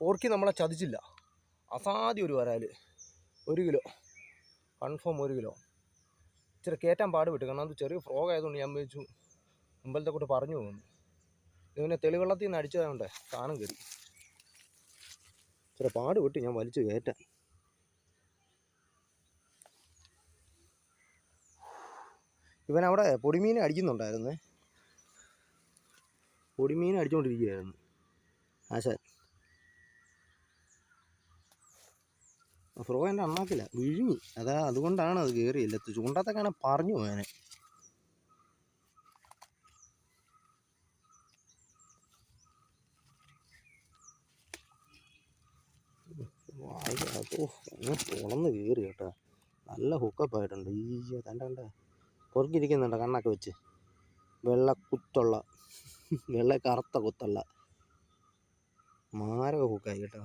Porky നമ്മളെ ചതിച്ചില്ല. അസാധ്യം ഒരു വരാൽ. 1 കിലോ കൺഫേം, 1 കിലോ. ഇച്ചിരി കയറ്റാൻ പാടുപെട്ടു, കാരണം അത് ചെറിയ ഫ്രോഗ് ആയതുകൊണ്ട് ഞാൻ വെച്ചു മുമ്പലത്തെ കൂട്ട് പറഞ്ഞു പോകുന്നു. ഇതിനെ തെളിവെള്ളത്തിൽ നിന്ന് അടിച്ചതുകൊണ്ട് സാധനം കയറി. ഇച്ചിരി പാടുപെട്ട് ഞാൻ വലിച്ചു കയറ്റാൻ. ഇവനവിടെ പൊടിമീൻ അടിക്കുന്നുണ്ടായിരുന്നേ. പൊടിമീൻ അടിച്ചുകൊണ്ടിരിക്കുകയായിരുന്നു ആശാൻ. ഫ്രോ എൻ്റെ അണ്ണാക്കില്ല, വിഴുങ്ങി. അതുകൊണ്ടാണ് അത് കയറിയില്ല. ചൂണ്ടത്തൊക്കെയാണ് പറഞ്ഞു പോയനെ. തുളന്ന് കയറി കേട്ടോ. നല്ല ഹുക്കപ്പ് ആയിട്ടുണ്ട്. ഈ തൻ്റെ പുറകിരിക്കുന്നുണ്ട് കണ്ണൊക്കെ വെച്ച്. വെള്ള കറുത്ത കുത്തുള്ള മാരക ഹുക്കായി കേട്ടോ.